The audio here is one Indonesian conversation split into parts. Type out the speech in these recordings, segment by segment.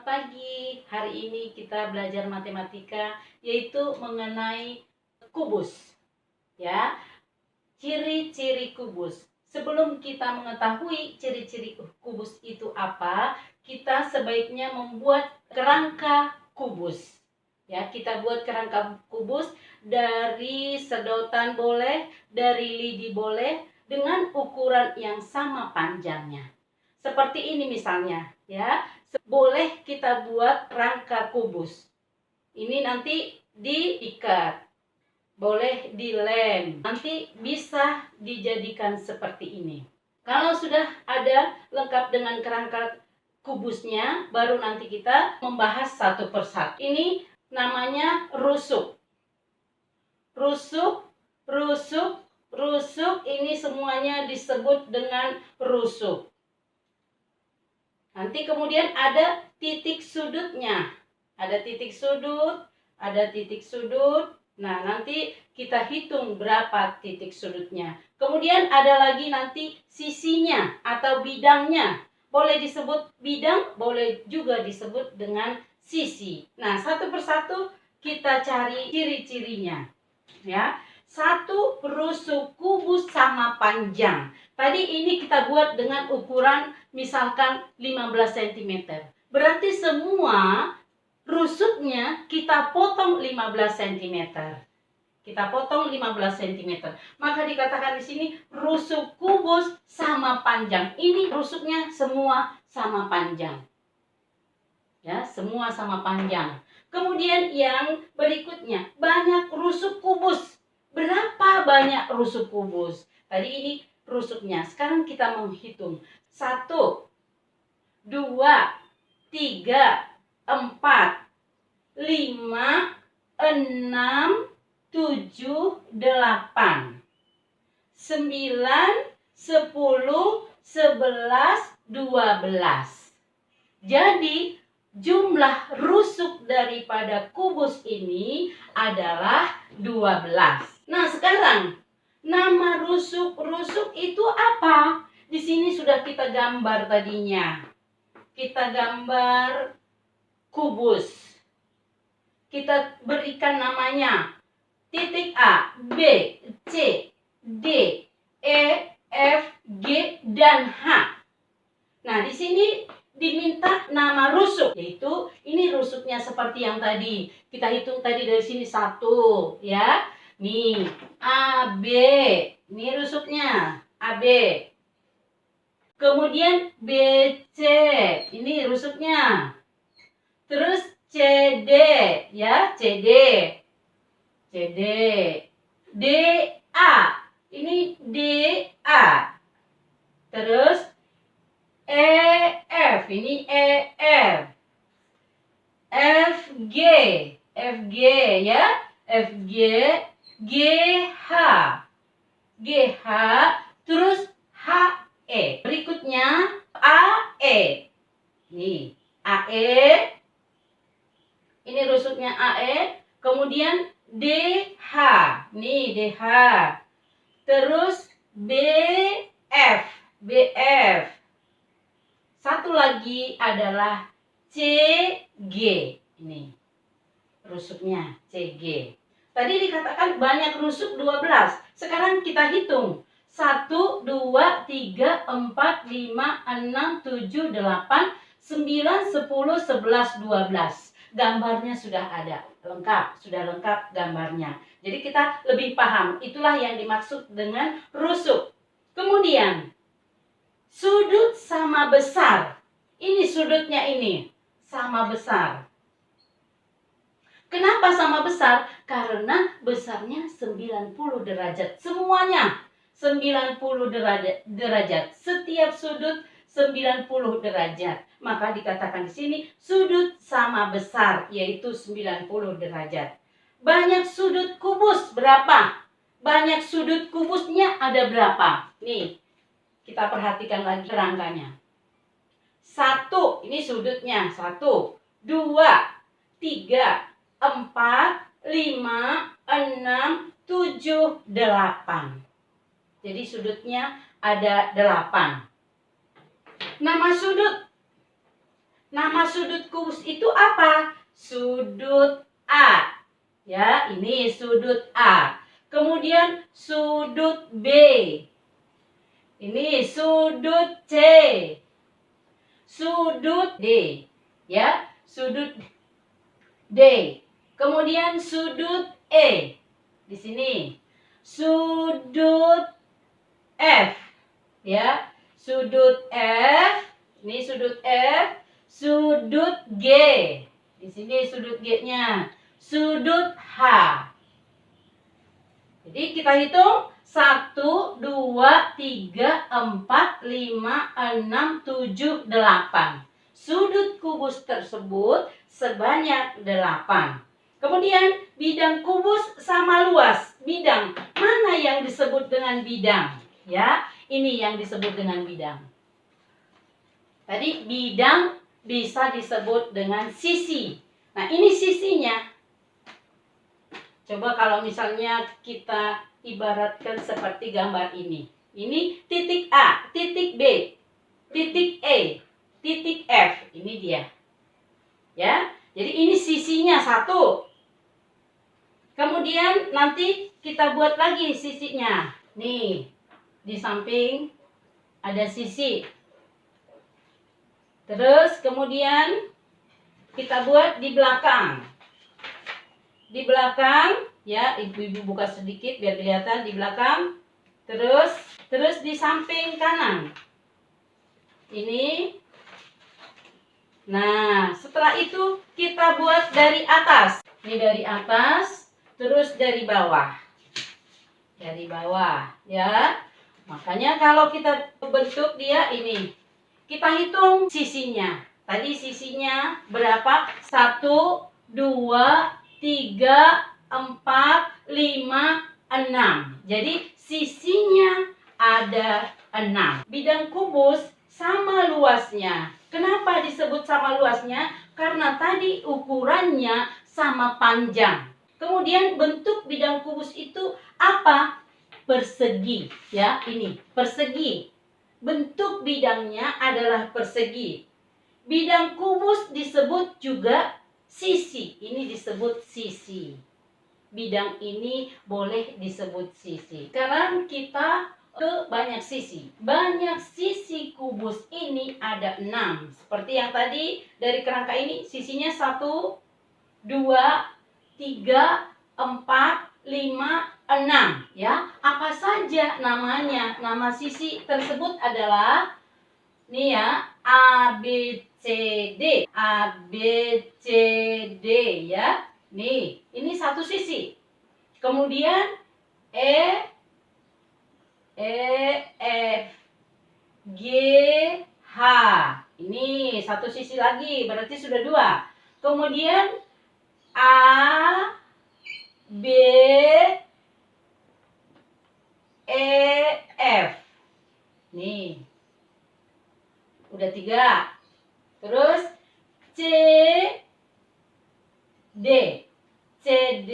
Selamat pagi. Hari ini kita belajar matematika yaitu mengenai kubus. Ya, ciri-ciri kubus. Sebelum kita mengetahui ciri-ciri kubus itu apa, kita sebaiknya membuat kerangka kubus. Ya, kita buat kerangka kubus dari sedotan boleh, dari lidi boleh, dengan ukuran yang sama panjangnya. Seperti ini misalnya, ya. Boleh kita buat rangka kubus. Ini nanti diikat. Boleh dilem. Nanti bisa dijadikan seperti ini. Kalau sudah ada lengkap dengan kerangka kubusnya, baru nanti kita membahas satu persatu. Ini namanya rusuk. Rusuk, rusuk, rusuk, ini semuanya disebut dengan rusuk. Nanti kemudian ada titik sudutnya. Ada titik sudut, ada titik sudut. Nah, nanti kita hitung berapa titik sudutnya. Kemudian ada lagi nanti sisinya atau bidangnya. Boleh disebut bidang, boleh juga disebut dengan sisi. Nah, satu persatu kita cari ciri-cirinya. Ya. Satu rusuk kubus sama panjang. Tadi ini kita buat dengan ukuran misalkan 15 cm. Berarti semua rusuknya kita potong 15 cm. Kita potong 15 cm. Maka dikatakan di sini rusuk kubus sama panjang. Ini rusuknya semua sama panjang. Ya, semua sama panjang. Kemudian yang berikutnya, banyak rusuk kubus. Berapa banyak rusuk kubus? Tadi ini rusuknya. Sekarang kita menghitung. 1, 2, 3, 4, 5, 6, 7, 8, 9, 10, 11, 12. Jadi jumlah rusuk daripada kubus ini adalah 12. Nah, sekarang nama rusuk-rusuk itu apa? Di sini sudah kita gambar tadinya. Kita gambar kubus. Kita berikan namanya titik A, B, C, D, E, F, G, dan H. Nah, di sini diminta nama rusuk, yaitu ini rusuknya seperti yang tadi. Kita hitung tadi dari sini 1, ya. Nih, AB. Ini rusuknya, AB. Kemudian BC. Ini rusuknya. Terus CD, ya, CD. CD. DA. Ini DA. Terus EF, ini EF. FG, FG, ya. FG, GH, GH, terus HE. Berikutnya AE. Nih, AE. Ini rusuknya AE. Kemudian DH. Nih, DH. Terus BF, BF. Satu lagi adalah CG. Ini rusuknya CG. Tadi dikatakan banyak rusuk 12. Sekarang kita hitung. 1, 2, 3, 4, 5, 6, 7, 8, 9, 10, 11, 12. Gambarnya sudah ada. Lengkap. Sudah lengkap gambarnya. Jadi kita lebih paham. Itulah yang dimaksud dengan rusuk. Kemudian sudut sama besar. Ini sudutnya ini. Sama besar. Kenapa sama besar? Karena besarnya 90 derajat. Semuanya 90 derajat. Setiap sudut 90 derajat. Maka dikatakan di sini sudut sama besar, yaitu 90 derajat. Banyak sudut kubus berapa? Banyak sudut kubusnya ada berapa? Nih, kita perhatikan lagi rangkanya. 1, ini sudutnya. 1, 2, 3, 4, 5, 6, 7, 8. Jadi sudutnya ada 8. Nama sudut. Nama sudut kubus itu apa? Sudut A. Ya, ini sudut A. Kemudian sudut B. Ini sudut C. Sudut D. Ya, sudut D. Kemudian sudut E. Di sini. Sudut F. Ya, sudut F. Ini sudut F. Sudut G. Di sini sudut G-nya. Sudut H. Jadi kita hitung 1, 2, 3, 4, 5, 6, 7, 8. Sudut kubus tersebut sebanyak 8. Kemudian bidang kubus sama luas. Bidang mana yang disebut dengan bidang? Ya, ini yang disebut dengan bidang. Tadi bidang bisa disebut dengan sisi. Nah, ini sisinya. Coba kalau misalnya kita ibaratkan seperti gambar ini. Ini titik A, titik B, titik E, titik F. Ini dia. Ya, jadi ini sisinya 1. Kemudian nanti kita buat lagi sisinya. Nih, di samping ada sisi. Terus kemudian kita buat di belakang. Di belakang, ya, ibu-ibu buka sedikit biar kelihatan di belakang. Terus di samping kanan. Ini. Nah, setelah itu kita buat dari atas. Ini dari atas, terus dari bawah. Dari bawah, ya. Makanya kalau kita bentuk dia ini, kita hitung sisinya. Tadi sisinya berapa? 1, 2, 3, 4, 5, 6. Jadi sisinya ada 6. Bidang kubus sama luasnya. Kenapa disebut sama luasnya? Karena tadi ukurannya sama panjang. Kemudian bentuk bidang kubus itu apa? Persegi, ya, ini persegi. Bentuk bidangnya adalah persegi. Bidang kubus disebut juga sisi. Ini disebut sisi. Bidang ini boleh disebut sisi. Sekarang kita ke banyak sisi. Banyak sisi kubus ini ada 6. Seperti yang tadi dari kerangka ini sisinya 1, 2, 3, 4, 5, 6, ya. Apa saja namanya? Nama sisi tersebut adalah nih ya, A, B, C, D. A, B, C, D, ya. Nih, ini satu sisi. Kemudian E, F, G, H. Ini satu sisi lagi, berarti sudah 2. Kemudian A, B, E, F. Nih. Udah 3. Terus C, D. C, D,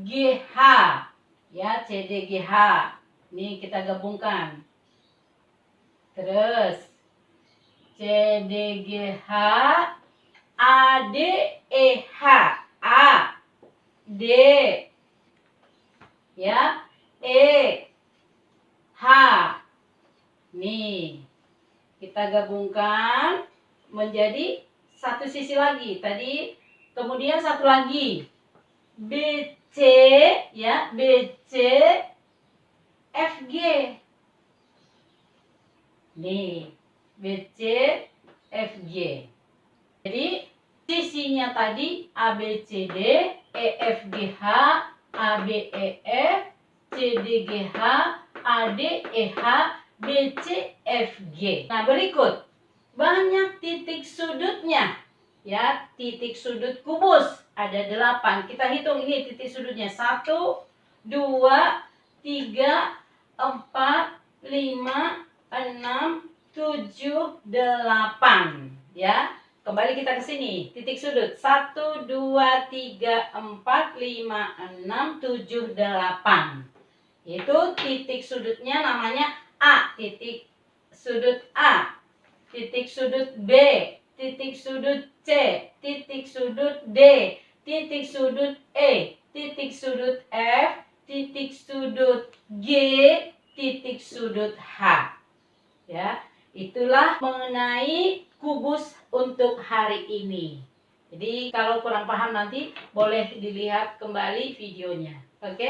G, H. Ya, C, D, G, H. Nih kita gabungkan. Terus C, D, G, H, A, D, E, H. A, D, ya, E, H. Nih, kita gabungkan menjadi satu sisi lagi. Tadi, kemudian satu lagi. BC, ya, BC, FG. Nih, BC, FG. Jadi, sisinya tadi ABCD, EFGH, ABEF, CDGH, ADEH, BCFG. Nah, berikut banyak titik sudutnya. Ya, titik sudut kubus ada 8. Kita hitung ini titik sudutnya. 1, 2, 3, 4, 5, 6, 7, 8. Ya. Kembali kita ke sini. Titik sudut 1, 2, 3, 4, 5, 6, 7, 8. Itu titik sudutnya namanya A. Titik sudut A. titik sudut B, titik sudut C, titik sudut D, titik sudut E, titik sudut F, titik sudut G, titik sudut H. Ya, itulah mengenai kubus untuk hari ini. Jadi kalau kurang paham nanti boleh dilihat kembali videonya. Oke?